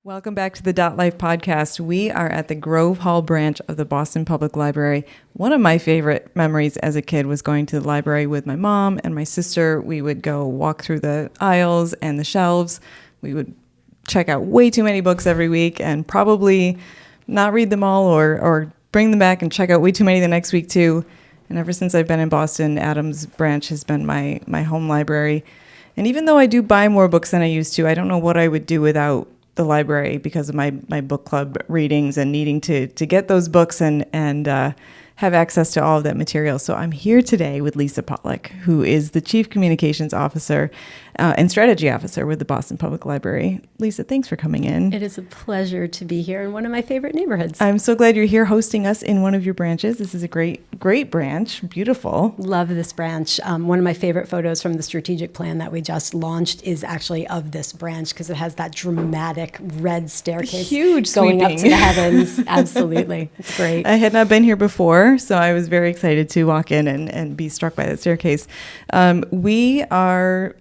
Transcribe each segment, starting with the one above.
Welcome back to the DotLife podcast. We are at the Grove Hall branch of the Boston Public Library. One of my favorite memories as a kid was going to the library with my mom and my sister. We would go walk through the aisles and the shelves. We would check out way too many books every week and probably not read them all or bring them back and check out way too many the next week too. And ever since I've been in Boston, Adams branch has been my home library. And even though I do buy more books than I used to, I don't know what I would do without the library because of my book club readings and needing to get those books and have access to all of that material. So I'm here today with Lisa Pollack, who is the Chief Communications Officer and Strategy Officer with the Boston Public Library. Lisa, thanks for coming in. It is a pleasure to be here in one of my favorite neighborhoods. I'm so glad you're here hosting us in one of your branches. This is a great branch. Beautiful. Love this branch. One of my favorite photos from the strategic plan that we just launched is actually of this branch because it has that dramatic red staircase Huge going sweeping up to the heavens. Absolutely. It's great. I had not been here before, so I was very excited to walk in and be struck by that staircase. We are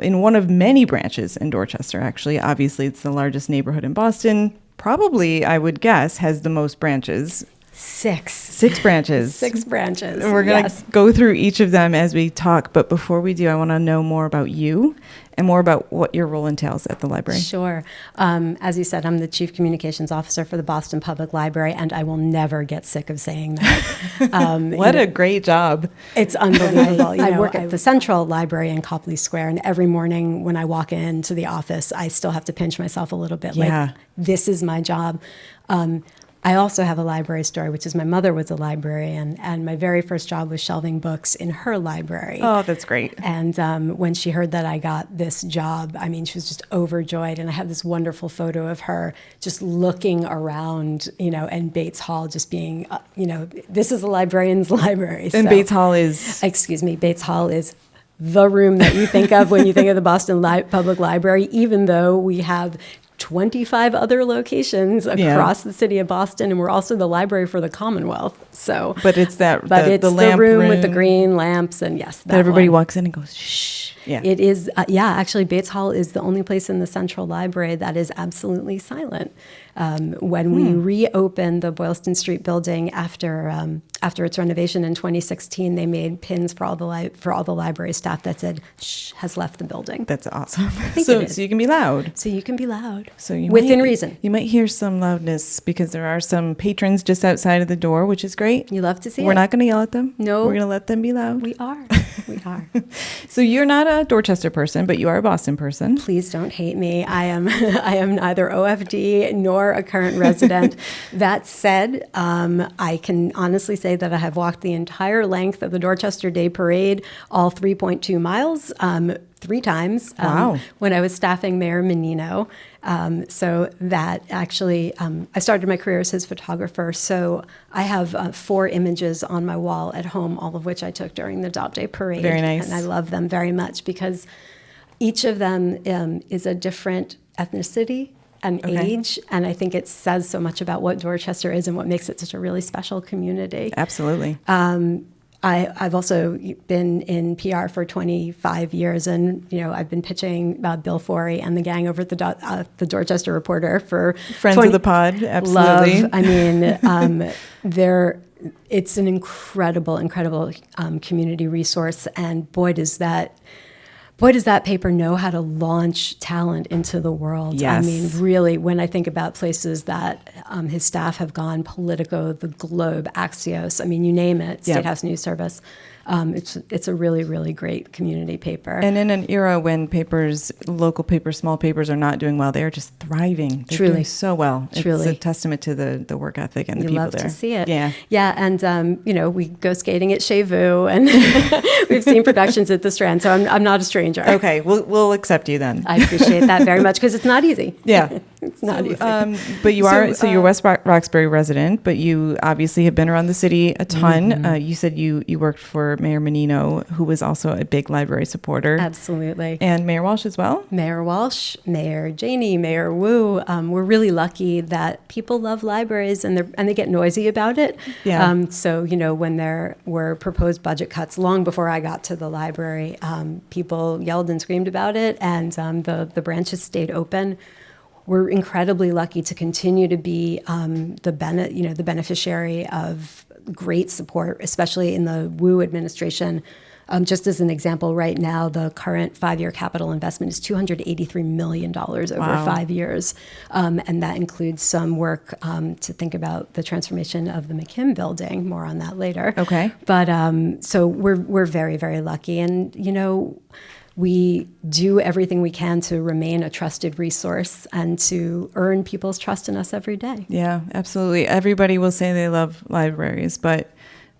in one of many branches in Dorchester, actually. Obviously, it's the largest neighborhood in Boston. Probably, I would guess, has the most branches. Six branches. 6 branches. And we're going to go through each of them as we talk. But before we do, I want to know more about you and more about what your role entails at the library. Sure. As you said, I'm the Chief Communications Officer for the Boston Public Library, and I will never get sick of saying that. What a great job. It's unbelievable. I work at the Central Library in Copley Square, and every morning when I walk into the office, I still have to pinch myself a little bit. Yeah. Like, this is my job. I also have a library story, which is my mother was a librarian, and my very first job was shelving books in her library. Oh, that's great. And when she heard that I got this job, I mean, she was just overjoyed. And I have this wonderful photo of her just looking around, and Bates Hall just being, this is a librarian's library. And Bates Hall is? Excuse me, Bates Hall is the room that you think of when you think of the Boston Public Library, even though we have 25 other locations across the city of Boston, and we're also the library for the Commonwealth. So, but it's that, it's the lamp room with the green lamps, and yes, that everybody walks in and goes, shh. Yeah, it is. Actually, Bates Hall is the only place in the Central Library that is absolutely silent. When we reopened the Boylston Street building after its renovation in 2016, they made pins for all the library staff that said "Shh" has left the building. That's awesome. So you can be loud. So you can be loud. So you within reason. You might hear some loudness because there are some patrons just outside of the door, which is great. You love to see it. We're not going to yell at them. No, we're going to let them be loud. We are. We are. So you're not a Dorchester person, but you are a Boston person. Please don't hate me. I am neither OFD nor a current resident. That said, I can honestly say that I have walked the entire length of the Dorchester Day Parade, all 3.2 miles, 3 times. Wow. When I was staffing Mayor Menino. So that actually, I started my career as his photographer. So I have 4 images on my wall at home, all of which I took during the Dot Day Parade. Very nice. And I love them very much because each of them is a different ethnicity and age, and I think it says so much about what Dorchester is and what makes it such a really special community. Absolutely. I've also been in PR for 25 years, and I've been pitching Bill Forey and the gang over at the Dorchester Reporter for friends of the pod. Absolutely. Love. I mean, it's an incredible community resource, and boy does that paper know how to launch talent into the world. Yes. I mean, really, when I think about places that his staff have gone, Politico, The Globe, Axios, I mean, you name it, State House News Service. It's a really, really great community paper. And in an era when local papers, small papers are not doing well, they are just thriving. They're Truly. doing so well. Truly. It's a testament to the work ethic and the people love there. to see it. Yeah. Yeah, and we go skating at Chez Vu, and we've seen productions at the Strand, so I'm not a stranger. Okay, we'll accept you then. I appreciate that very much because it's not easy. Yeah. It's not easy. But you're a West Roxbury resident, but you obviously have been around the city a ton. Mm-hmm. You said you worked for Mayor Menino, who was also a big library supporter. Absolutely. And Mayor Walsh as well? Mayor Walsh, Mayor Janey, Mayor Wu. We're really lucky that people love libraries and they get noisy about it. Yeah. So, when there were proposed budget cuts long before I got to the library, people yelled and screamed about it, and the branches stayed open. we're incredibly lucky to continue to be the beneficiary of great support, especially in the Wu administration. Just as an example, right now, the current 5-year capital investment is $283 million over 5 years. And that includes some work to think about the transformation of the McKim building. More on that later. Okay. But so we're very, very lucky. And, we do everything we can to remain a trusted resource and to earn people's trust in us every day. Yeah, absolutely. Everybody will say they love libraries, but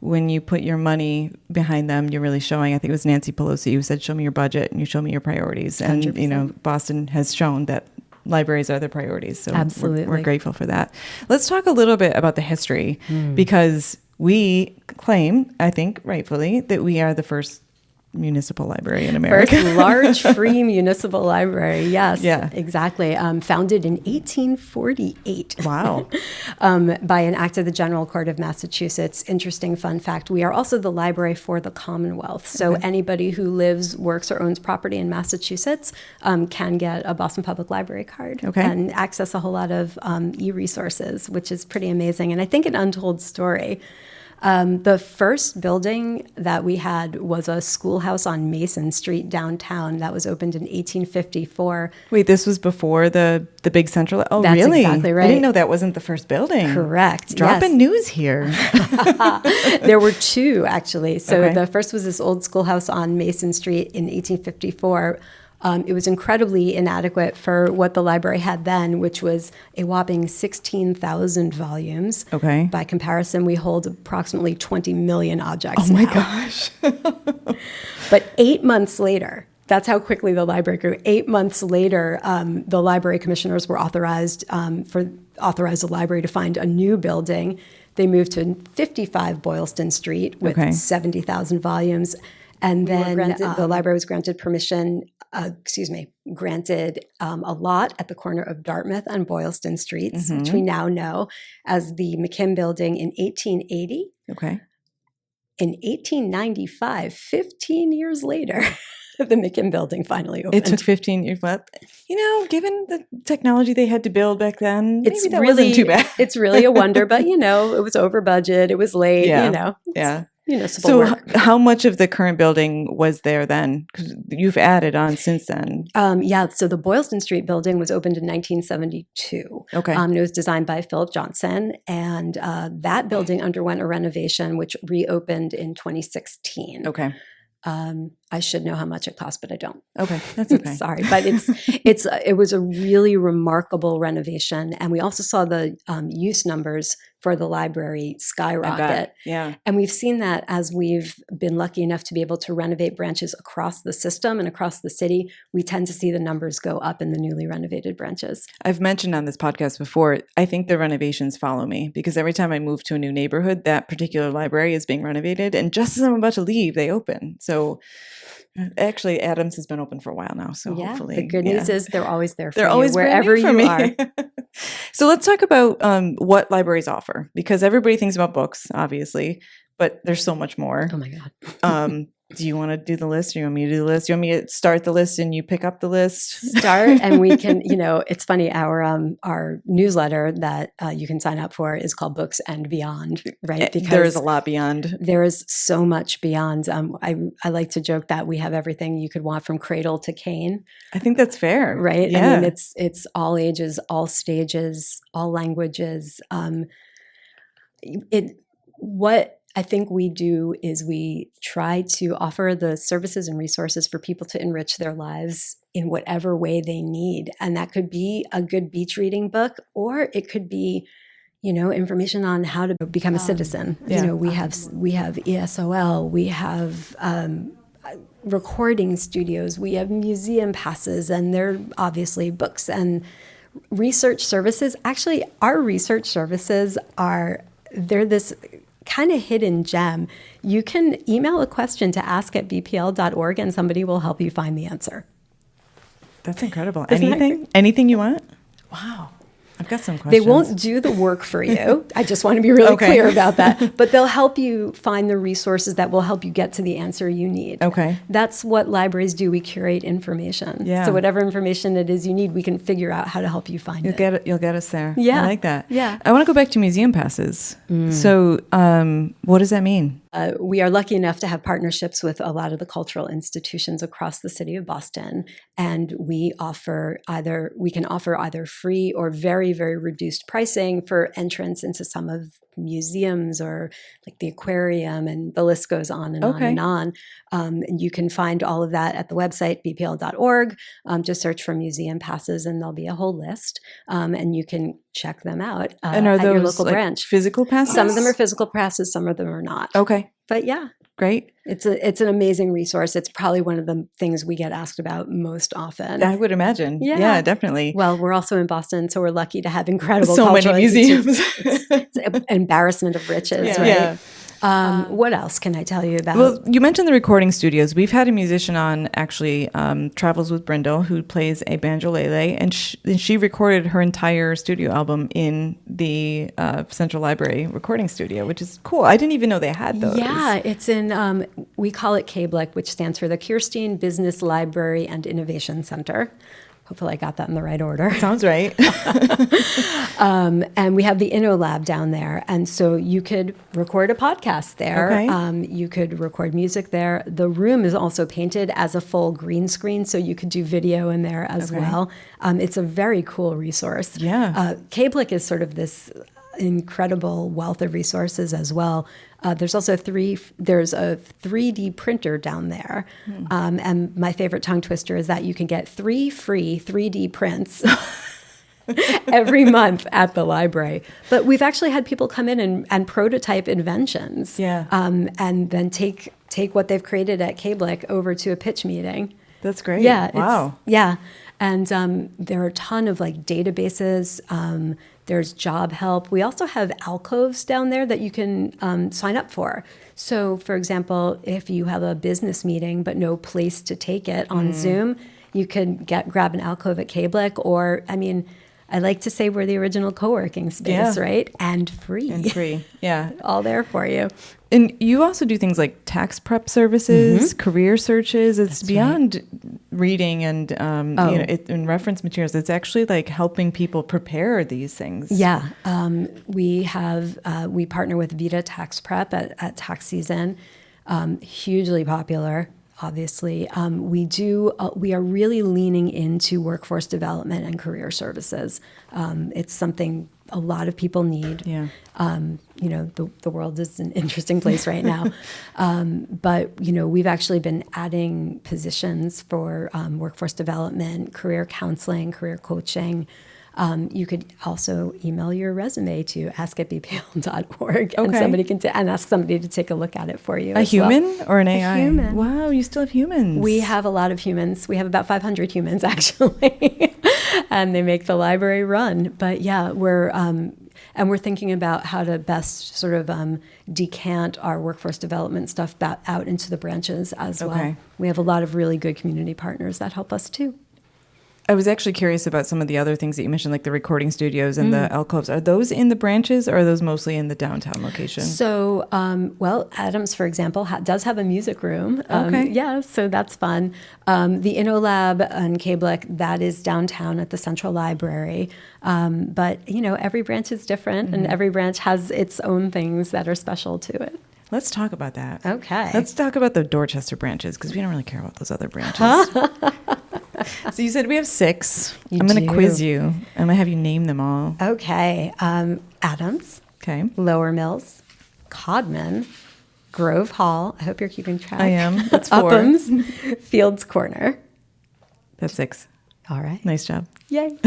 when you put your money behind them, you're really showing. I think it was Nancy Pelosi who said, show me your budget and you show me your priorities. And, 100%. Boston has shown that libraries are their priorities. So absolutely. We're grateful for that. Let's talk a little bit about the history because we claim, I think rightfully, that we are the first municipal library in America. First large free municipal library. Yes, yeah. Exactly. Founded in 1848. Wow. By an act of the General Court of Massachusetts. Interesting fun fact. We are also the library for the Commonwealth. So anybody who lives, works, or owns property in Massachusetts can get a Boston Public Library card and access a whole lot of e-resources, which is pretty amazing. And I think an untold story. The first building that we had was a schoolhouse on Mason Street downtown that was opened in 1854. Wait, this was before the big central? Oh, That's really? Exactly right. I didn't know that wasn't the first building. Correct. Dropping news here. There were two, actually. So the first was this old schoolhouse on Mason Street in 1854. It was incredibly inadequate for what the library had then, which was a whopping 16,000 volumes. Okay. By comparison, we hold approximately 20 million objects now. Oh, my gosh. But 8 months later, that's how quickly the library grew. 8 months later, the library commissioners were authorized the library to find a new building. They moved to 55 Boylston Street with 70,000 volumes. And then the library was granted granted a lot at the corner of Dartmouth and Boylston Streets, which we now know as the McKim Building in 1880. Okay. In 1895, 15 years later, the McKim Building finally opened. It took 15 years. But, given the technology they had to build back then, maybe that wasn't too bad. It's really a wonder, but, it was over budget. It was late, Yeah. Municipal so work. How much of the current building was there then? Because you've added on since then. So the Boylston Street building was opened in 1972. Okay. It was designed by Philip Johnson, and that building underwent a renovation, which reopened in 2016. Okay. I should know how much it cost, but I don't. Okay, that's okay. Sorry, but it was a really remarkable renovation, and we also saw the use numbers for the library skyrocket. Yeah, and we've seen that as we've been lucky enough to be able to renovate branches across the system and across the city. We tend to see the numbers go up in the newly renovated branches. I've mentioned on this podcast before, I think the renovations follow me because every time I move to a new neighborhood, that particular library is being renovated, and just as I'm about to leave, they open. So. Actually, Adams has been open for a while now, so hopefully. The good news is they're always there for they're you, always wherever you are. So let's talk about what libraries offer, because everybody thinks about books, obviously, but there's so much more. Oh, my God. Do you want to do the list? Or you want me to do the list? You want me to start the list and you pick up the list? Start, and we can, it's funny, our newsletter that you can sign up for is called Books and Beyond, right? Because there is a lot beyond. There is so much beyond. I like to joke that we have everything you could want from cradle to cane. I think that's fair. Right? Yeah. I mean, it's all ages, all stages, all languages. What I think we do is we try to offer the services and resources for people to enrich their lives in whatever way they need. And that could be a good beach reading book, or it could be, information on how to become a citizen. Yeah. We have ESOL, we have recording studios, we have museum passes, and they're obviously books and research services. Actually, our research services they're this kind of hidden gem. You can email a question to ask@bpl.org and somebody will help you find the answer. That's incredible. Isn't that Anything you want? Wow. I've got some questions. They won't do the work for you. I just want to be really clear about that. But they'll help you find the resources that will help you get to the answer you need. Okay. That's what libraries do. We curate information. Yeah. So whatever information it is you need, we can figure out how to help you find it. You'll get us there. Yeah. I like that. Yeah. I want to go back to museum passes. So what does that mean? We are lucky enough to have partnerships with a lot of the cultural institutions across the city of Boston, and we can offer either free or very, very reduced pricing for entrance into some of museums or like the aquarium, and the list goes on and on and on. And you can find all of that at the website, bpl.org. Just search for museum passes and there'll be a whole list. And you can check them out And are at your those local branch. physical passes? Some of them are physical passes, some of them are not. Okay. But yeah. Great. It's an amazing resource. It's probably one of the things we get asked about most often. I would imagine. Yeah, definitely. Well, we're also in Boston, so we're lucky to have incredible so cultural many museums. It's an embarrassment of riches, right? Yeah. What else can I tell you about? Well, you mentioned the recording studios. We've had a musician on, actually, Travels with Brindle, who plays a banjolele, and she recorded her entire studio album in the Central Library recording studio, which is cool. I didn't even know they had those. Yeah, it's in, we call it KBLIC, which stands for the Kirstein Business Library and Innovation Center. Hopefully I got that in the right order. Sounds right. And we have the InnoLab down there. And so you could record a podcast there. Okay. You could record music there. The room is also painted as a full green screen, so you could do video in there as well. It's a very cool resource. Yeah. KBLIC is sort of this incredible wealth of resources as well. There's also there's a 3D printer down there. And my favorite tongue twister is that you can get 3 free 3D prints every month at the library. But we've actually had people come in and prototype inventions. Yeah. And then take what they've created at KBLIC over to a pitch meeting. That's great. Yeah. Wow. Yeah. And there are a ton of like databases. There's job help. We also have alcoves down there that you can sign up for. So, for example, if you have a business meeting but no place to take it on Zoom, you could grab an alcove at KBLIC, or, I mean, I like to say we're the original co-working space, right? And free. And free, yeah. All there for you. And you also do things like tax prep services, career searches. It's beyond reading and in reference materials. It's actually like helping people prepare these things. Yeah, we partner with Vita Tax Prep at tax season. Hugely popular, obviously. We are really leaning into workforce development and career services. It's something a lot of people need. Yeah. The world is an interesting place right now. But, we've actually been adding positions for workforce development, career counseling, career coaching. You could also email your resume to ask@bpl.org, and somebody can and ask somebody to take a look at it for you. A human or an AI? A human. Wow, you still have humans. We have a lot of humans. We have about 500 humans, actually, and they make the library run. But yeah, we're thinking about how to best sort of decant our workforce development stuff out into the branches as well. We have a lot of really good community partners that help us too. I was actually curious about some of the other things that you mentioned, like the recording studios and the alcoves. Are those in the branches, or are those mostly in the downtown location? So, Adams, for example, does have a music room. Yeah, so that's fun. The InnoLab and KBLIC, that is downtown at the Central Library. But, every branch is different, and every branch has its own things that are special to it. Let's talk about that. Okay. Let's talk about the Dorchester branches, because we don't really care about those other branches. So you said we have 6. I'm going to quiz you. I'm going to have you name them all. Okay. Adams. Okay. Lower Mills. Codman. Grove Hall. I hope you're keeping track. I am. That's 4. Uphams. Fields Corner. That's 6. All right. Nice job. Yay.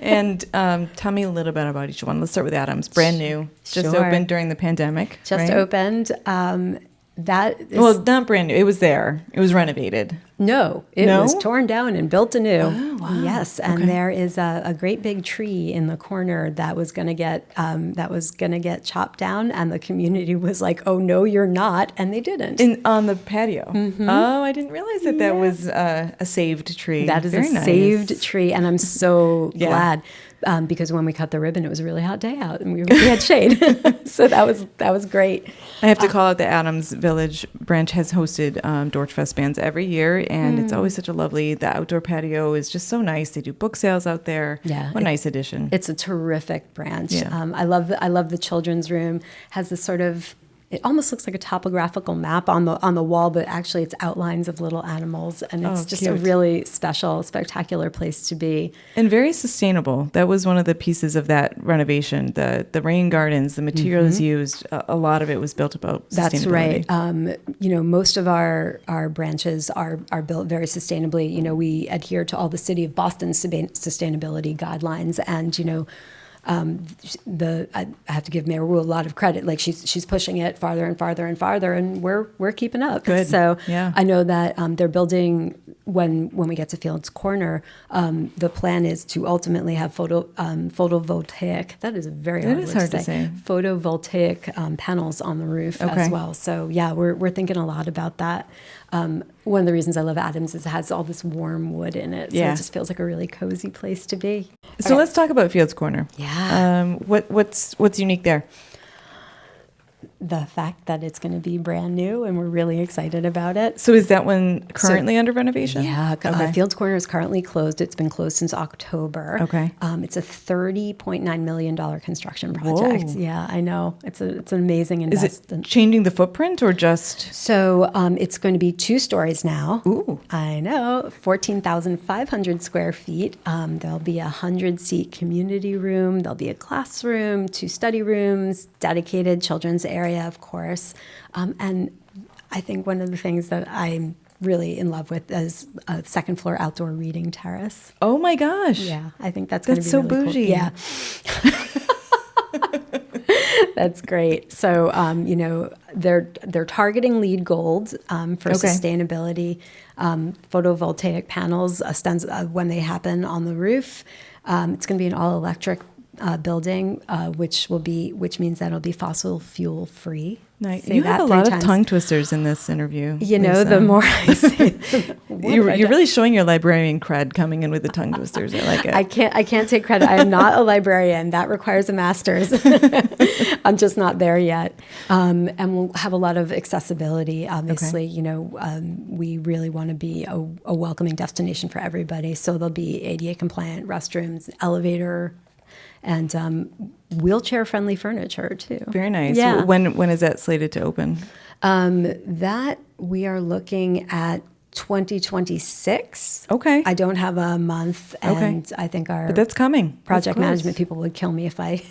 And tell me a little bit about each one. Let's start with Adams. Brand new. Just opened during the pandemic. Just opened. Well, not brand new. It was there. It was renovated. No, it was torn down and built anew. Oh, wow. Yes, and there is a great big tree in the corner that was going to get chopped down, and the community was like, "Oh no, you're not," and they didn't. On the patio. Oh, I didn't realize that was a saved tree. That is Very a nice. saved tree, and I'm so glad. because when we cut the ribbon, it was a really hot day out and we had shade. So that was great. I have to call out the Adams Village branch has hosted Dorchfest bands every year, and it's always such a lovely, the outdoor patio is just so nice. They do book sales out there. Yeah. What a nice addition. It's a terrific branch. Yeah. I love the children's room. Has this sort of, it almost looks like a topographical map on the wall, but actually it's outlines of little animals, and it's just a cute. really special, spectacular place to be. And very sustainable. That was one of the pieces of that renovation. The rain gardens, the materials used, a lot of it was built about sustainability. That's right. Most of our branches are built very sustainably. We adhere to all the City of Boston's sustainability guidelines, and I have to give Mayor Wu a lot of credit. Like she's pushing it farther and farther and farther, and we're keeping up. Good. So yeah. I know that they're building when we get to Fields Corner. The plan is to ultimately have photovoltaic. That is a very hard word to say. Photovoltaic panels on the roof as well. So yeah, we're thinking a lot about that. One of the reasons I love Adams is it has all this warm wood in it. So it just feels like a really cozy place to be. So let's talk about Fields Corner. Yeah. What's unique there? The fact that it's going to be brand new, and we're really excited about it. So is that one currently under renovation? Yeah, Fields Corner is currently closed. It's been closed since October. Okay. It's a $30.9 million construction project. Whoa. Yeah, I know. It's an amazing Is investment. it changing the footprint or just? So it's going to be 2 stories now. Ooh. I know, 14,500 square feet. There'll be a 100-seat community room. There'll be a classroom, 2 study rooms, dedicated children's area, of course. And I think one of the things that I'm really in love with is a second floor outdoor reading terrace. Oh my gosh. Yeah, I think that's going to be so really bougie. Cool. Yeah. That's great. So, they're targeting LEED Gold for sustainability. Photovoltaic panels when they happen on the roof. It's going to be an all-electric building, which means that it'll be fossil fuel free. Nice. You have a lot of tongue twisters in this interview. The more I say, you're really showing your librarian cred coming in with the tongue twisters. I like it. I can't take credit. I am not a librarian. That requires a master's. I'm just not there yet. And we'll have a lot of accessibility. Obviously, we really want to be a welcoming destination for everybody. So there'll be ADA compliant restrooms, elevator, and wheelchair-friendly furniture too. Very nice. Yeah. When is that slated to open? That we are looking at 2026. Okay. I don't have a month, and I think but that's coming. Project management people would kill me if I.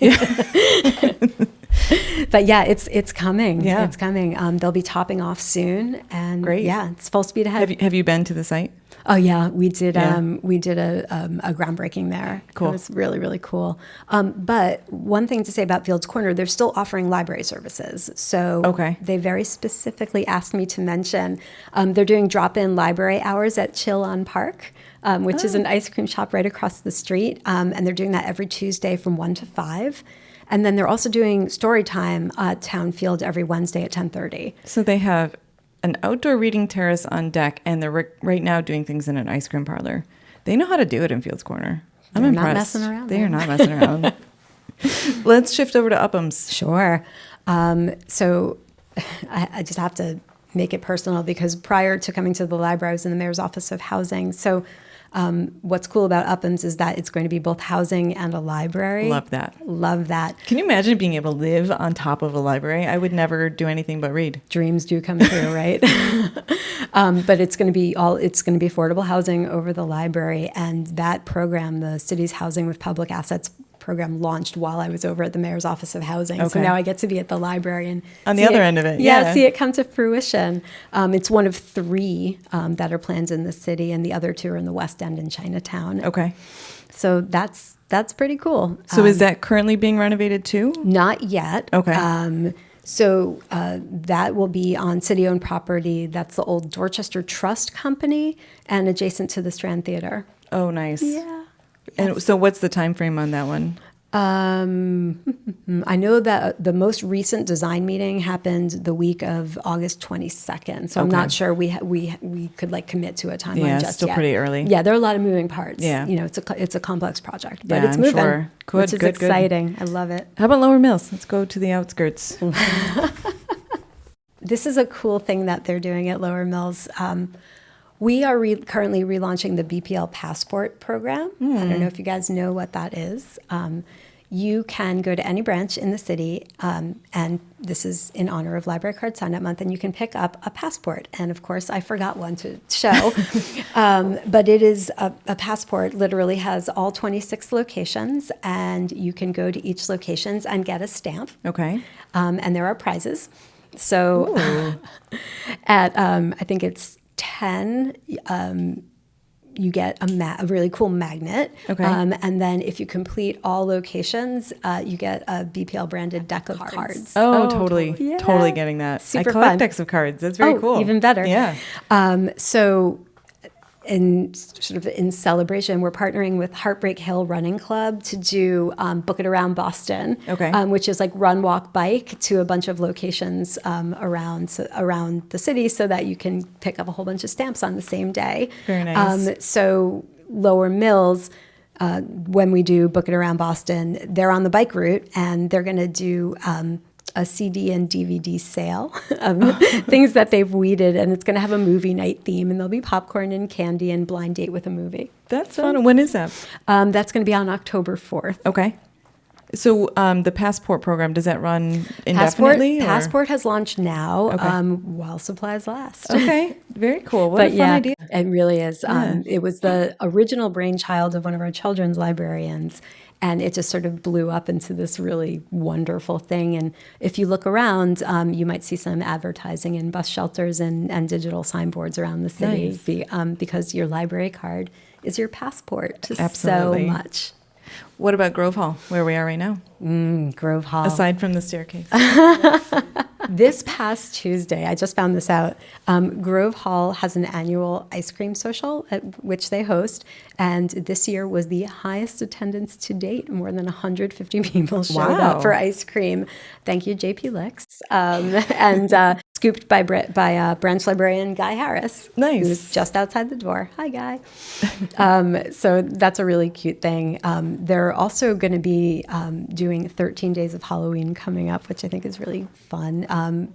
But yeah, it's coming. Yeah. It's coming. They'll be topping off soon, and great. Yeah, it's full speed ahead. Have you been to the site? Oh yeah, we did. Yeah. We did a groundbreaking there. Cool. It was really, really cool. But one thing to say about Fields Corner, they're still offering library services. So they very specifically asked me to mention they're doing drop-in library hours at Chill on Park, which is an ice cream shop right across the street, and they're doing that every Tuesday from 1 to 5. And then they're also doing story time at Town Field every Wednesday at 10:30. So they have an outdoor reading terrace on deck, and they're right now doing things in an ice cream parlor. They know how to do it in Fields Corner. I'm impressed. Not messing around. They are not messing around. Let's shift over to Upham's. Sure. So I just have to make it personal because prior to coming to the library, I was in the Mayor's Office of Housing. So what's cool about Upham's is that it's going to be both housing and a library. Love that. Love that. Can you imagine being able to live on top of a library? I would never do anything but read. Dreams do come true, right? But it's going to be affordable housing over the library, and that program, the city's Housing with Public Assets program, launched while I was over at the Mayor's Office of Housing. So now I get to be at the library and on the other end of it. Yeah, see it come to fruition. It's one of 3 that are planned in the city, and the other 2 are in the West End in Chinatown. Okay. So that's pretty cool. So is that currently being renovated too? Not yet. Okay. So that will be on city-owned property. That's the old Dorchester Trust Company and adjacent to the Strand Theater. Oh, nice. Yeah. And so what's the time frame on that one? I know that the most recent design meeting happened the week of August 22nd. So I'm not sure we could like commit to a timeline just still yet. pretty early. Yeah, there are a lot of moving parts. Yeah. It's a complex project, but Yeah, it's I'm moving, sure. which is exciting. I love it. How about Lower Mills? Let's go to the outskirts. This is a cool thing that they're doing at Lower Mills. We are currently relaunching the BPL Passport program. I don't know if you guys know what that is. You can go to any branch in the city, and this is in honor of Library Card Sign Up Month, and you can pick up a passport. And of course, I forgot one to show, but it is a passport, literally has all 26 locations, and you can go to each locations and get a stamp. Okay. And there are prizes. So at, I think it's 10, you get a really cool magnet. Okay. And then if you complete all locations, you get a BPL branded deck of cards. Oh, totally. Yeah. Totally getting that. Super I collect fun. decks of cards. That's very cool. Even better. Yeah. So in celebration, we're partnering with Heartbreak Hill Running Club to do Book It Around Boston, which is like run, walk, bike to a bunch of locations around the city so that you can pick up a whole bunch of stamps on the same day. Very nice. So Lower Mills, when we do Book It Around Boston, they're on the bike route and they're going to do a CD and DVD sale of things that they've weeded, and it's going to have a movie night theme, and there'll be popcorn and candy and blind date with a movie. That's fun. When is that? That's going to be on October 4th. Okay. So the Passport program, does that run indefinitely? Passport has launched now while supplies last. Okay. Very cool. What a fun idea. It really is. It was the original brainchild of one of our children's librarians, and it just sort of blew up into this really wonderful thing. And if you look around, you might see some advertising in bus shelters and digital signboards around the city because your library card is your passport to so much. What about Grove Hall, where we are right now? Grove Hall. Aside from the staircase. This past Tuesday, I just found this out, Grove Hall has an annual ice cream social at which they host, and this year was the highest attendance to date. More than 150 people showed up for ice cream. Thank you, JP Licks. And scooped by branch librarian Guy Harris. Nice. Who's just outside the door. Hi, Guy. So that's a really cute thing. They're also going to be doing 13 Days of Halloween coming up, which I think is really fun.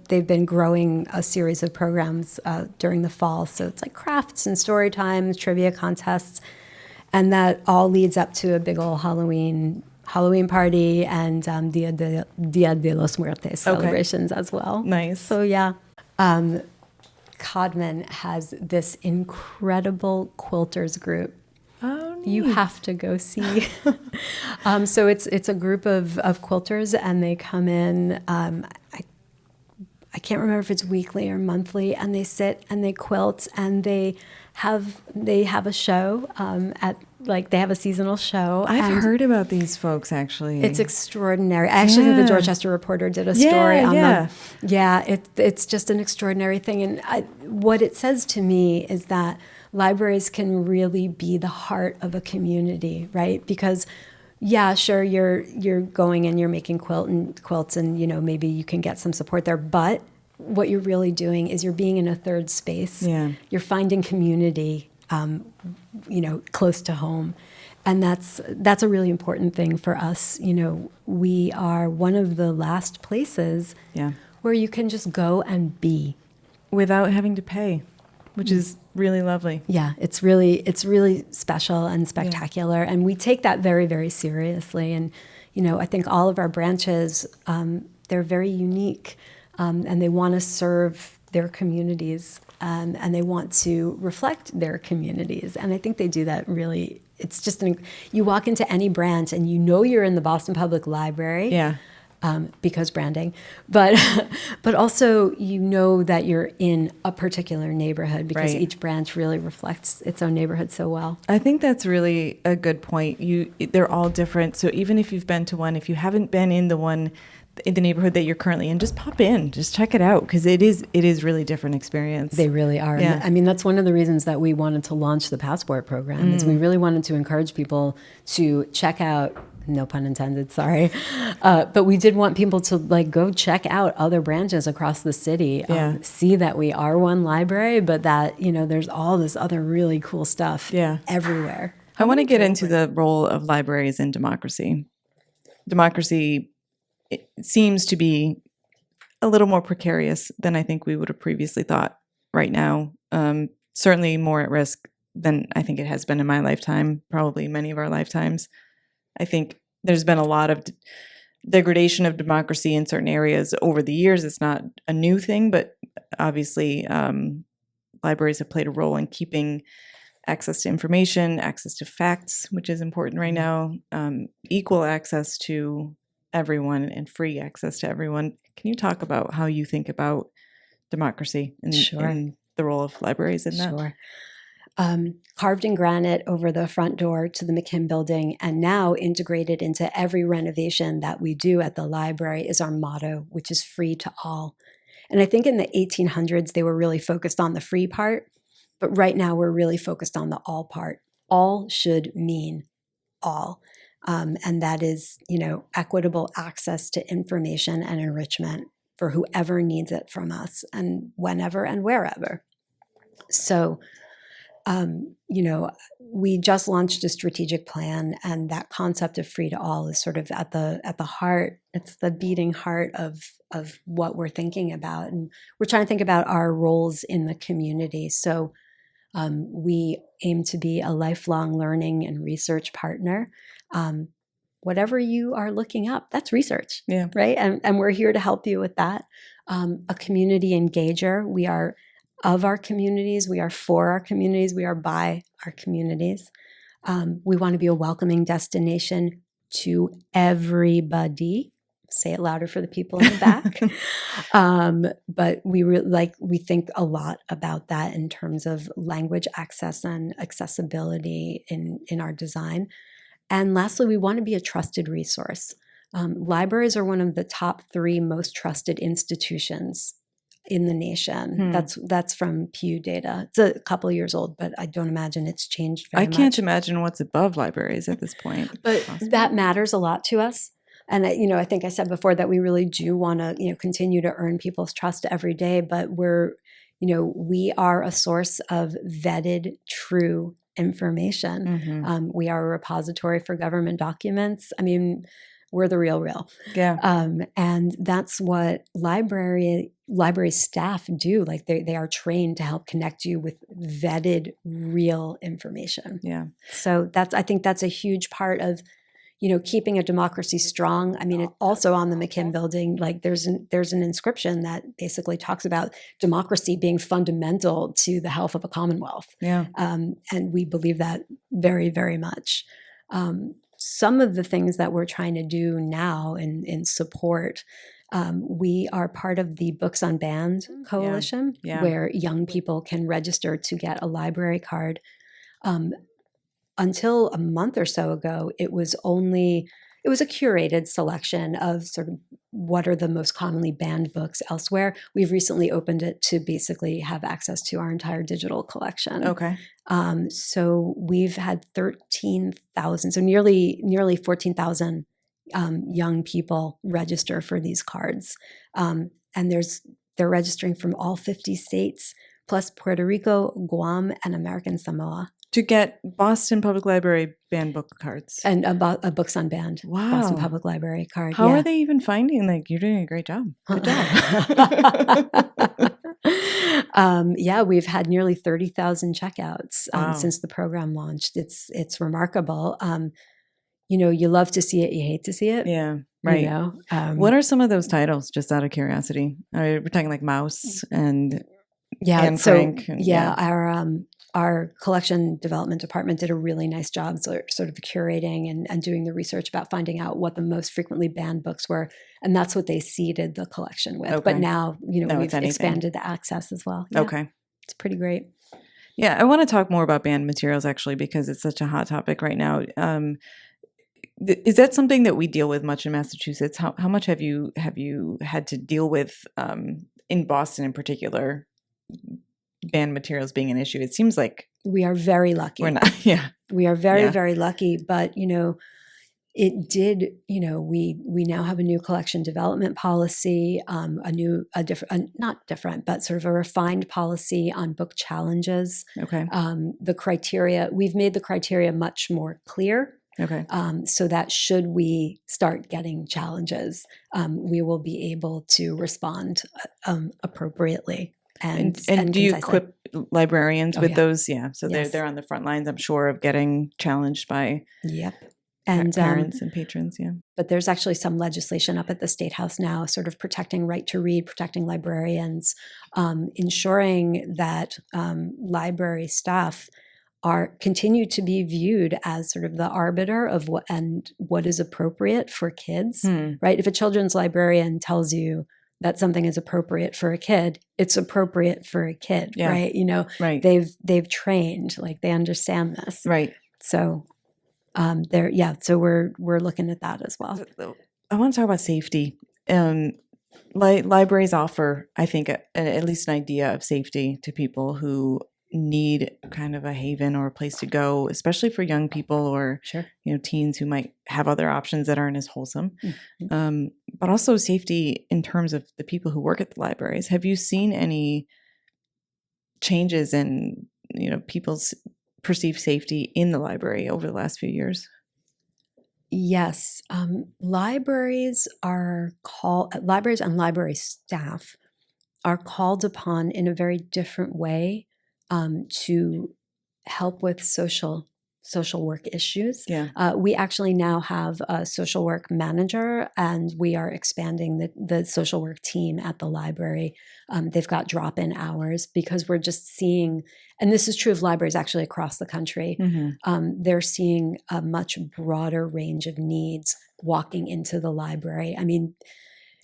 They've been growing a series of programs during the fall. So it's like crafts and story times, trivia contests, and that all leads up to a big old Halloween party and Dia de los Muertos celebrations as well. Nice. So yeah. Codman has this incredible quilters group. Oh, neat. You have to go see. So it's a group of quilters, and they come in. I can't remember if it's weekly or monthly, and they sit and they quilt, and they have a show they have a seasonal show. I've heard about these folks, actually. It's extraordinary. I actually think the Dorchester Reporter did a story on them. Yeah, it's just an extraordinary thing. And what it says to me is that libraries can really be the heart of a community, right? Because yeah, sure, you're going and you're making quilts and maybe you can get some support there, but what you're really doing is you're being in a third space. Yeah. You're finding community close to home. And that's a really important thing for us. We are one of the last places where you can just go and be without having to pay, which is really lovely. Yeah, it's really special and spectacular. Yeah. And we take that very, very seriously. And, I think all of our branches, they're very unique, and they want to serve their communities, and they want to reflect their communities. And I think they do that really. It's just, you walk into any branch and you're in the Boston Public Library. Yeah. Because branding, but also that you're in a particular neighborhood because each branch really reflects its own neighborhood so well. I think that's really a good point. They're all different. So even if you've been to one, if you haven't been in the one in the neighborhood that you're currently in, just pop in, just check it out, because it is really different experience. They really are. Yeah. I mean, that's one of the reasons that we wanted to launch the Passport program is we really wanted to encourage people to check out No pun intended, sorry. But we did want people to like go check out other branches across the city, see that we are one library, but that, there's all this other really cool stuff everywhere. I want to get into the role of libraries in democracy. Democracy, it seems to be a little more precarious than I think we would have previously thought right now. Certainly more at risk than I think it has been in my lifetime, probably many of our lifetimes. I think there's been a lot of degradation of democracy in certain areas over the years. It's not a new thing, but obviously libraries have played a role in keeping access to information, access to facts, which is important right now, equal access to everyone and free access to everyone. Can you talk about how you think about democracy and the role of libraries in that? Sure. Carved in granite over the front door to the McKim building, and now integrated into every renovation that we do at the library is our motto, which is free to all. And I think in the 1800s, they were really focused on the free part, but right now we're really focused on the all part. All should mean all. And that is, equitable access to information and enrichment for whoever needs it from us and whenever and wherever. So, we just launched a strategic plan, and that concept of free to all is sort of at the heart. It's the beating heart of what we're thinking about, and we're trying to think about our roles in the community. So we aim to be a lifelong learning and research partner. Whatever you are looking up, that's research, right? And we're here to help you with that. A community engager. We are of our communities. We are for our communities. We are by our communities. We want to be a welcoming destination to everybody. Say it louder for the people in the back. But we think a lot about that in terms of language access and accessibility in our design. And lastly, we want to be a trusted resource. Libraries are one of the top 3 most trusted institutions in the nation. That's from Pew data. It's a couple of years old, but I don't imagine it's changed very much. I can't imagine what's above libraries at this point. But that matters a lot to us. And I think I said before that we really do want to, continue to earn people's trust every day. But we are a source of vetted, true information. We are a repository for government documents. I mean, we're the real. Yeah. And that's what library staff do. Like they are trained to help connect you with vetted, real information. Yeah. So I think that's a huge part of, keeping a democracy strong. I mean, it also on the McKim building, like there's an inscription that basically talks about democracy being fundamental to the health of a commonwealth. Yeah. And we believe that very, very much. Some of the things that we're trying to do now in support, we are part of the Books on Band Coalition, where young people can register to get a library card. Until a month or so ago, it was a curated selection of sort of what are the most commonly banned books elsewhere. We've recently opened it to basically have access to our entire digital collection. Okay. So we've had 13,000, so nearly 14,000 young people register for these cards. And they're registering from all 50 states, plus Puerto Rico, Guam, and American Samoa. To get Boston Public Library banned book cards. And a Books on Band. Wow. Boston Public Library card. How are they even finding? Like, you're doing a great job. Good job. We've had nearly 30,000 checkouts Wow. since the program launched. It's remarkable. You love to see it, you hate to see it. Yeah, right. What are some of those titles, just out of curiosity? We're talking like Mouse and Anne Frank. Our collection development department did a really nice job sort of curating and doing the research about finding out what the most frequently banned books were. And that's what they seeded the collection with. Okay. But now, we've expanded the access as well. Yeah. Okay. It's pretty great. Yeah, I want to talk more about banned materials, actually, because it's such a hot topic right now. Is that something that we deal with much in Massachusetts? How much have you had to deal with in Boston in particular? Banned materials being an issue. It seems like we are very lucky. We're not. Yeah, we are very, very lucky. But It did, we now have a new collection development policy, not different, but sort of a refined policy on book challenges. Okay. The criteria, we've made the criteria much more clear. Okay. So that should we start getting challenges, we will be able to respond appropriately. And do you concisely. equip librarians with yeah. those? Yeah. So Yes. they're on the front lines, I'm sure, of getting challenged by Yep. And parents and patrons. Yeah. But there's actually some legislation up at the State House now, sort of protecting right to read, protecting librarians, ensuring that library staff continue to be viewed as sort of the arbiter of what is appropriate for kids, right? If a children's librarian tells you that something is appropriate for a kid, it's appropriate for a kid, right? Right. They've trained, like they understand this, right? So so we're looking at that as well. I want to talk about safety. Libraries offer, I think, at least an idea of safety to people who need kind of a haven or a place to go, especially for young people or Sure. Teens who might have other options that aren't as wholesome. Mm-hmm. But also safety in terms of the people who work at the libraries. Have you seen any changes in people's perceived safety in the library over the last few years? Yes, libraries and library staff are called upon in a very different way to help with social work issues. Yeah. We actually now have a social work manager, and we are expanding the social work team at the library. They've got drop-in hours because we're just seeing, and this is true of libraries actually across the country, they're seeing a much broader range of needs walking into the library. I mean,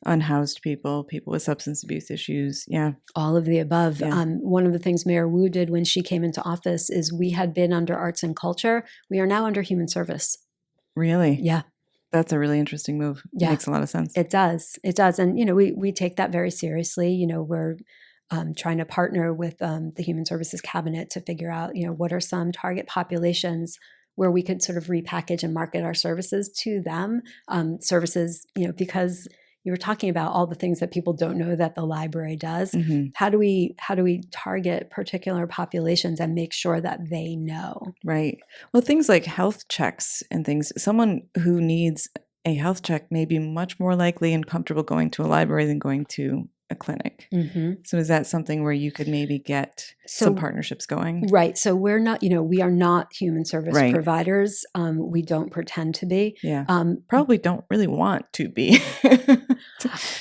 unhoused people with substance abuse issues. Yeah. All of the above. Yeah. One of the things Mayor Wu did when she came into office is we had been under arts and culture. We are now under human service. Really? Yeah. That's a really interesting move. Yeah. It makes a lot of sense. It does. It does. And, we take that very seriously. We're trying to partner with the Human Services Cabinet to figure out, what are some target populations where we could sort of repackage and market our services to them. Services, because you were talking about all the things that people don't know that the library does. How do we target particular populations and make sure that they know? Right. Well, things like health checks and things. Someone who needs a health check may be much more likely and comfortable going to a library than going to a clinic. So is that something where you could maybe get some partnerships going? Right. So we're not, we are not human service providers. We don't pretend to be. Yeah. Probably don't really want to be.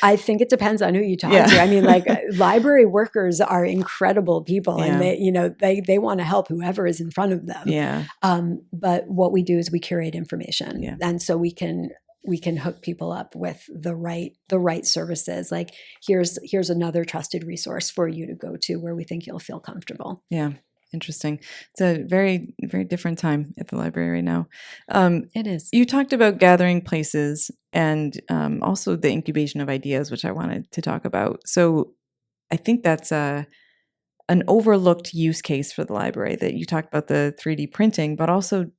I think it depends on who you talk to. I mean, like library workers are incredible people, and they want to help whoever is in front of them. Yeah. But what we do is we curate information, and so we can hook people up with the right services. Like here's another trusted resource for you to go to where we think you'll feel comfortable. Yeah. Interesting. It's a very, very different time at the library right now. It is. You talked about gathering places and also the incubation of ideas, which I wanted to talk about. So I think that's an overlooked use case for the library, that you talked about the 3D printing, but also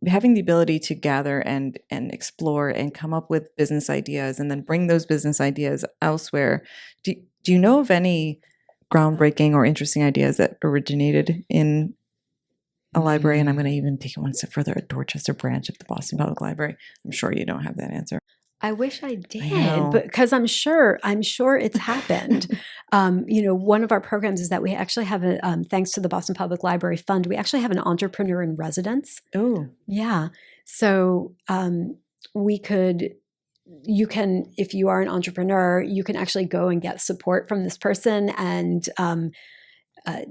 having the ability to gather and explore and come up with business ideas and then bring those business ideas elsewhere. Do you know of any groundbreaking or interesting ideas that originated in a library? And I'm going to even take it one step further, a Dorchester branch of the Boston Public Library. I'm sure you don't have that answer. I wish I did, because I'm sure it's happened. One of our programs is that we actually have thanks to the Boston Public Library Fund, we actually have an entrepreneur in residence. Oh, yeah. So you can, if you are an entrepreneur, you can actually go and get support from this person, and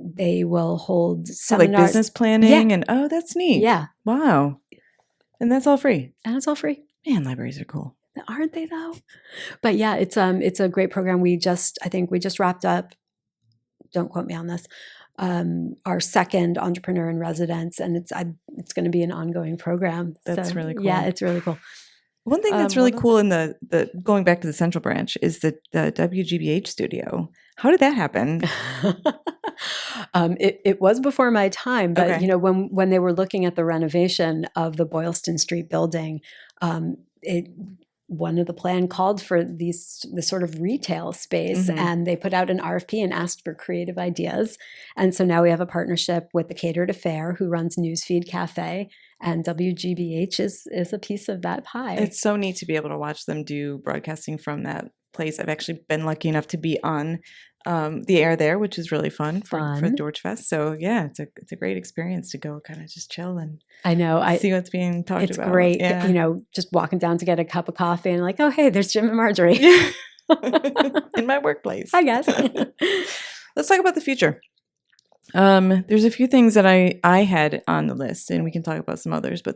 they will hold seminars. Like business planning and that's neat. Yeah. Wow. And that's all free. And it's all free. Man, libraries are cool. Aren't they though? But yeah, it's a great program. I think we just wrapped up, don't quote me on this, our second entrepreneur in residence, and it's going to be an ongoing program. That's really cool. Yeah, it's really cool. One thing that's really cool in the going back to the Central Branch is the WGBH studio. How did that happen? It was before my time, but okay. when they were looking at the renovation of the Boylston Street building, One of the plan called for this sort of retail space, and they put out an RFP and asked for creative ideas. And so now we have a partnership with the Catered Affair, who runs Newsfeed Cafe, and WGBH is a piece of that pie. It's so neat to be able to watch them do broadcasting from that place. I've actually been lucky enough to be on the air there, which is really fun for Dorch Fest. So yeah, it's a great experience to go kind of just chill and see what's being talked about. It's great, just walking down to get a cup of coffee and like, oh hey, there's Jim and Marjorie in my workplace, I guess. Let's talk about the future. There's a few things that I had on the list, and we can talk about some others, but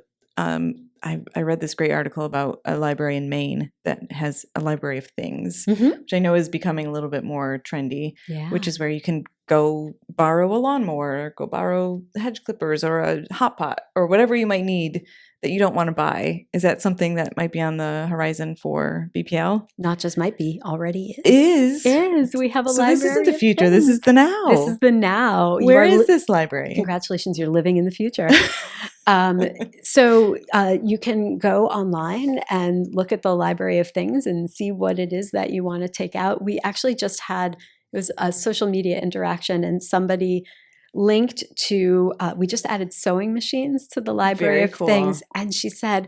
I read this great article about a library in Maine that has a library of things, which I know is becoming a little bit more trendy, which is where you can go borrow a lawnmower, or go borrow hedge clippers, or a hot pot, or whatever you might need that you don't want to buy. Is that something that might be on the horizon for BPL? Not just might be, already is. We have a library. So this isn't the future. This is the now. This is the now. Where is this library? Congratulations, you're living in the future. So you can go online and look at the library of things and see what it is that you want to take out. We actually just had, it was a social media interaction, and somebody linked to, we just added sewing machines to the library of things. And she said,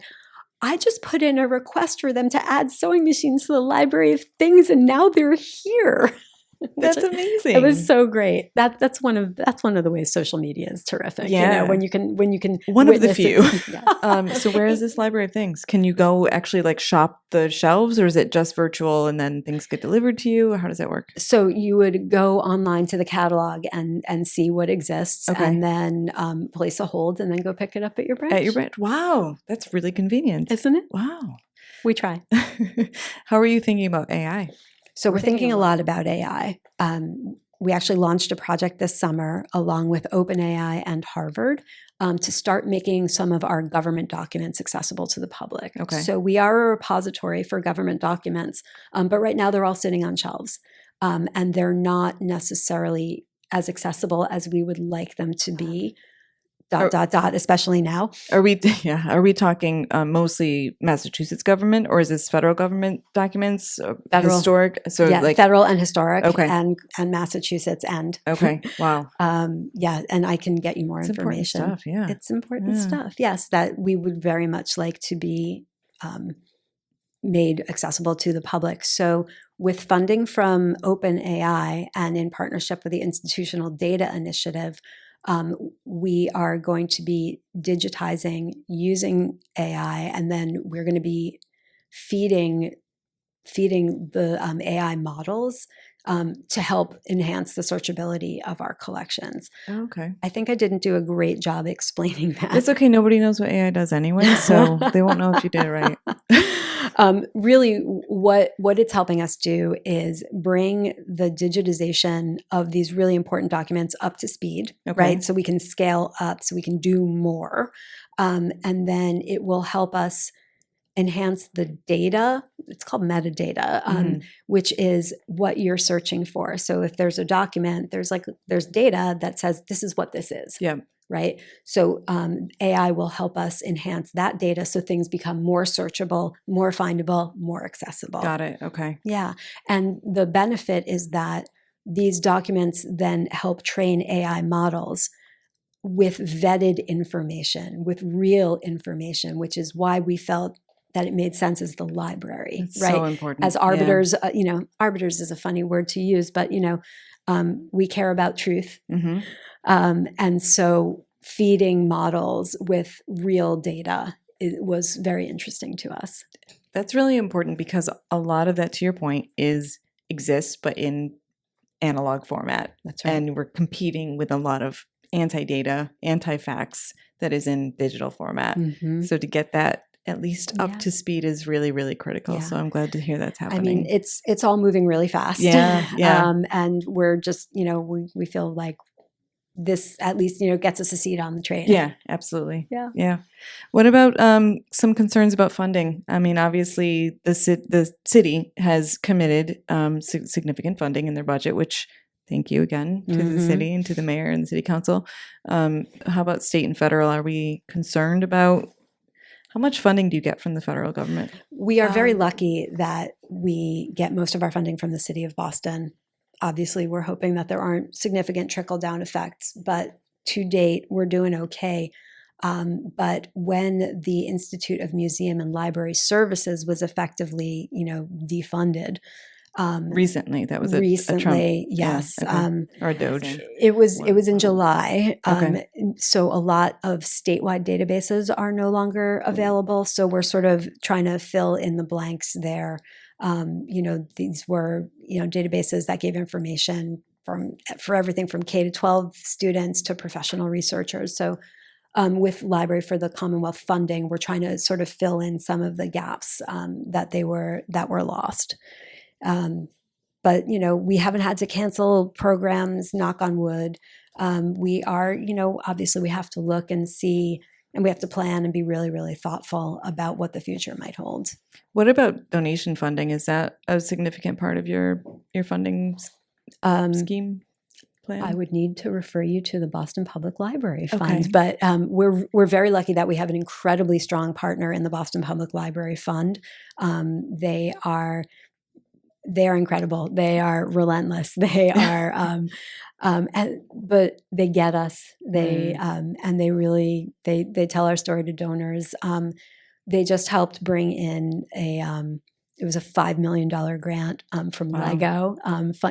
I just put in a request for them to add sewing machines to the library of things, and now they're here. That's amazing. It was so great. That's one of the ways social media is terrific. Yeah. When you can one of the few. Yes. So where is this library of things? Can you go actually like shop the shelves, or is it just virtual and then things get delivered to you? Or how does that work? So you would go online to the catalog and see what exists, and then place a hold, and then go pick it up at your branch. Wow, that's really convenient, isn't it? Wow, we try. How are you thinking about AI? So we're thinking a lot about AI. We actually launched a project this summer along with OpenAI and Harvard to start making some of our government documents accessible to the public. So we are a repository for government documents, but right now they're all sitting on shelves, and they're not necessarily as accessible as we would like them to be. Especially now. Are we talking mostly Massachusetts government, or is this federal government documents? Federal. Historic? So federal and historic, and Massachusetts and. Wow. And I can get you more information. Important stuff, It's important stuff. Yes, that we would very much like to be made accessible to the public. So with funding from OpenAI and in partnership with the Institutional Data Initiative, we are going to be digitizing using AI, and then we're going to be feeding the AI models to help enhance the searchability of our collections. Okay. I think I didn't do a great job explaining that. It's okay. Nobody knows what AI does anyway, so they won't know if you did it right. Really, what it's helping us do is bring the digitization of these really important documents up to speed, right? So we can scale up, so we can do more. And then it will help us enhance the data. It's called metadata, which is what you're searching for. So if there's a document, there's data that says this is what this is. Yeah. Right. So AI will help us enhance that data so things become more searchable, more findable, more accessible. Got it. Okay. Yeah. And the benefit is that these documents then help train AI models with vetted information, with real information, which is why we felt that it made sense as the library, it's right? So important. As arbiters, arbiters is a funny word to use, but we care about truth. And so feeding models with real data was very interesting to us. That's really important because a lot of that, to your point, exists, but in analog format. That's right. And we're competing with a lot of anti-data, anti-facts that is in digital format. So to get that at least up to speed is really, really critical. So I'm glad to hear that's happening. I mean, it's all moving really fast. Yeah. And we're just, we feel like this at least, gets us a seat on the train. Yeah, absolutely. Yeah. What about some concerns about funding? I mean, obviously the city has committed significant funding in their budget, which thank you again to the city and to the mayor and the city council. How about state and federal? Are we concerned about How much funding do you get from the federal government? We are very lucky that we get most of our funding from the city of Boston. Obviously, we're hoping that there aren't significant trickle-down effects, but to date, we're doing okay. But when the Institute of Museum and Library Services was effectively, defunded, Recently, that was a Trump. recently, yes. Yeah, okay. Or a Doge. It was in July. Okay. So a lot of statewide databases are no longer available. So we're sort of trying to fill in the blanks there. These were, databases that gave information for everything from K to 12 students to professional researchers. So with Library for the Commonwealth funding, we're trying to sort of fill in some of the gaps that were lost. But we haven't had to cancel programs, knock on wood. We are, obviously we have to look and see, and we have to plan and be really, really thoughtful about what the future might hold. What about donation funding? Is that a significant part of your funding scheme plan? I would need to refer you to the Boston Public Library Fund, but we're very lucky that we have an incredibly strong partner in the Boston Public Library Fund. They are incredible. They are relentless. They are, but they get us. They and they really they tell our story to donors. They just helped bring in it was a $5 million grant from LEGO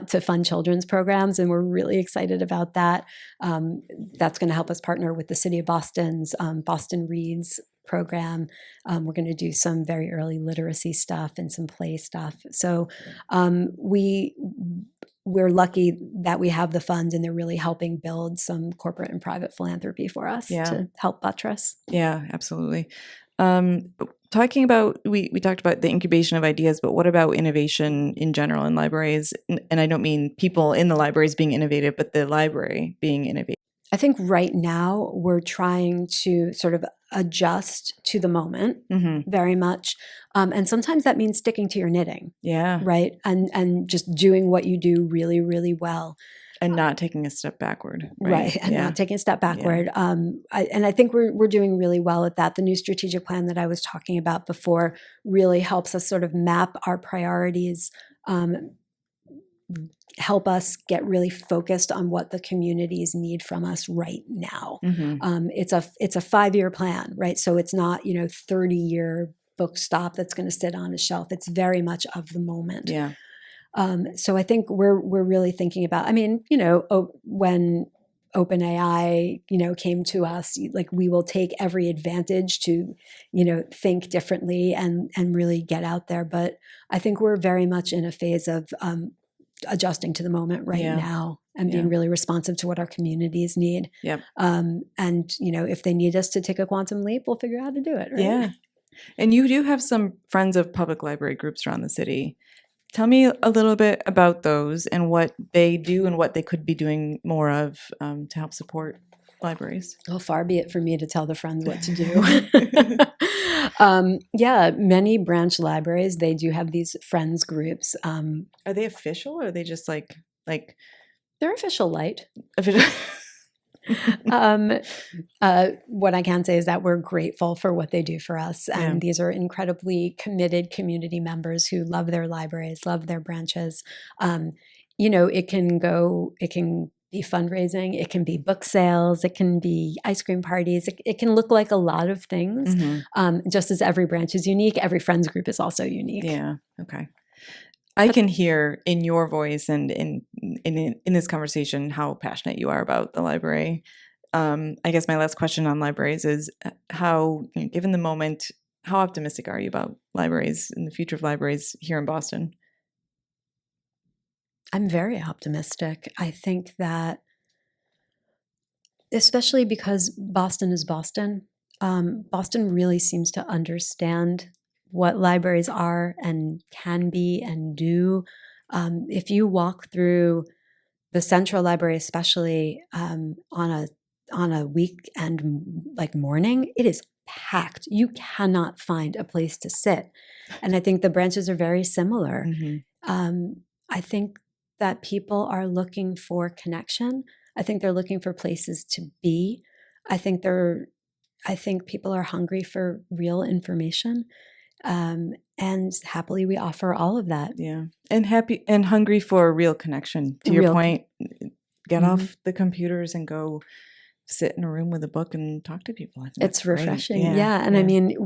to fund children's programs, and we're really excited about that. That's going to help us partner with the City of Boston's Boston Reads program. We're going to do some very early literacy stuff and some play stuff. So we're lucky that we have the funds, and they're really helping build some corporate and private philanthropy for us to help buttress. Yeah, absolutely. Talking about, we talked about the incubation of ideas, but what about innovation in general in libraries? And I don't mean people in the libraries being innovative, but the library being innovative. I think right now we're trying to sort of adjust to the moment very much. And sometimes that means sticking to your knitting. Yeah. Right. And just doing what you do really, really well. And not taking a step backward. Right. And not taking a step backward. Yeah. I think we're doing really well at that. The new strategic plan that I was talking about before really helps us sort of map our priorities, help us get really focused on what the communities need from us right now. It's a 5-year plan, right? So it's not, 30-year book stop that's going to sit on a shelf. It's very much of the moment. Yeah. So I think we're really thinking about, when OpenAI, came to us, like we will take every advantage to, think differently and really get out there. But I think we're very much in a phase of adjusting to the moment right now and being really responsive to what our communities need. Yep. And, if they need us to take a quantum leap, we'll figure out how to do it. Right? Yeah. And you do have some friends of public library groups around the city. Tell me a little bit about those and what they do and what they could be doing more of to help support libraries. Well, far be it for me to tell the friends what to do. Many branch libraries, they do have these friends groups. Are they official or are they just like they're official light? Official. What I can say is that we're grateful for what they do for us. And these are incredibly committed community members who love their libraries, love their branches. It can be fundraising, it can be book sales, it can be ice cream parties. It can look like a lot of things. Just as every branch is unique, every friends group is also unique. Yeah. Okay. I can hear in your voice and in this conversation how passionate you are about the library. I guess my last question on libraries is how, given the moment, how optimistic are you about libraries and the future of libraries here in Boston? I'm very optimistic. I think that, especially because Boston is Boston, Boston really seems to understand what libraries are and can be and do. If you walk through the Central Library, especially on a weekend like morning, it is packed. You cannot find a place to sit. And I think the branches are very similar. I think that people are looking for connection. I think they're looking for places to be. I think they're I think people are hungry for real information. And happily, we offer all of that. Yeah. And happy and hungry for a real connection. To your point, get off the computers and go sit in a room with a book and talk to people. I think It's that's great. refreshing. Yeah. And I mean,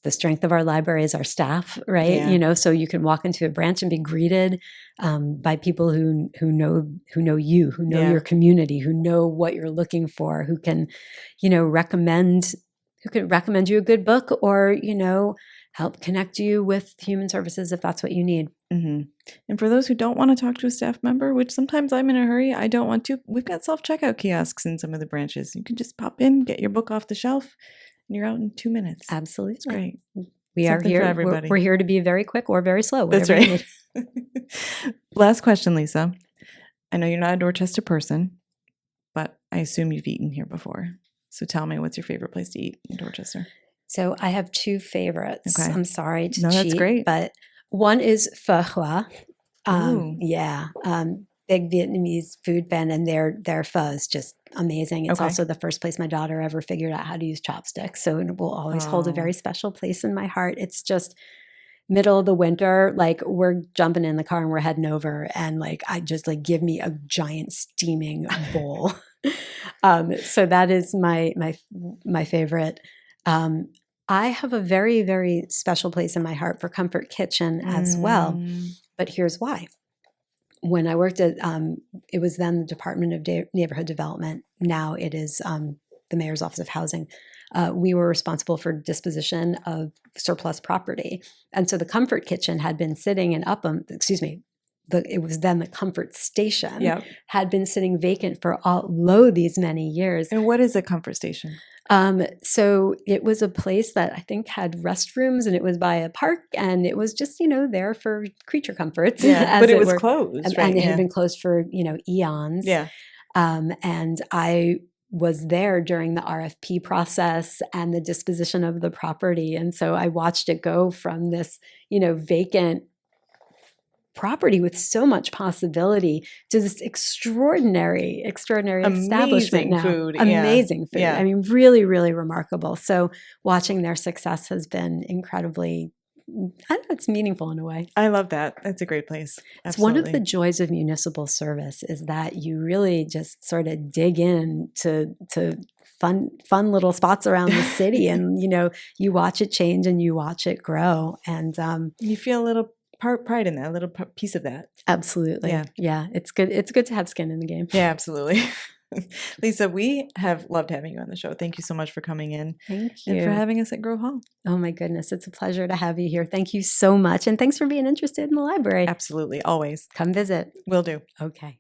the strength of our library is our staff, right? Yeah. So you can walk into a branch and be greeted by people who know you, who know your community, who know what you're looking for, who can, recommend you a good book, or, help connect you with human services if that's what you need. Mm-hmm. And for those who don't want to talk to a staff member, which sometimes I'm in a hurry, I don't want to, we've got self-checkout kiosks in some of the branches. You can just pop in, get your book off the shelf, and you're out in 2 minutes. Absolutely. It's great. We are here. We're here to be very quick or very slow. That's right. Last question, Lisa. I know you're not a Dorchester person, but I assume you've eaten here before. So tell me, what's your favorite place to eat in Dorchester? So I have two favorites. Okay. I'm sorry to cheat. No, that's great. But one is pho hoa. Ooh. Big Vietnamese food fan, and their pho is just amazing. It's also the first place my daughter ever figured out how to use chopsticks. So it will always hold a very special place in my heart. It's just middle of the winter, like we're jumping in the car and we're heading over, and like I just like give me a giant steaming bowl. So that is my favorite. I have a very, very special place in my heart for Comfort Kitchen as well. But here's why. When I worked at, it was then the Department of Neighborhood Development. Now it is the Mayor's Office of Housing. We were responsible for disposition of surplus property. And so the Comfort Kitchen had been sitting in Upham, it was then the Comfort Station, had been sitting vacant for these many years. And what is a Comfort Station? So it was a place that I think had restrooms, and it was by a park, and it was just, there for creature comforts. Yeah, but it was closed, right? And it had been closed for, eons. Yeah. And I was there during the RFP process and the disposition of the property. And so I watched it go from this, vacant property with so much possibility to this extraordinary establishment now. Amazing food. Yeah. I mean, really, really remarkable. So watching their success has been incredibly, it's meaningful in a way. I love that. That's a great place. Absolutely. It's one of the joys of municipal service is that you really just sort of dig in to fun little spots around the city, and you watch it change and you watch it grow, and you feel a little pride in that, a little piece of that. Absolutely. Yeah. It's good. It's good to have skin in the game. Yeah, absolutely. Lisa, we have loved having you on the show. Thank you so much for coming in. Thank you. And for having us at Grove Hall. Oh my goodness. It's a pleasure to have you here. Thank you so much. And thanks for being interested in the library. Absolutely. Always. Come visit. Will do. Okay.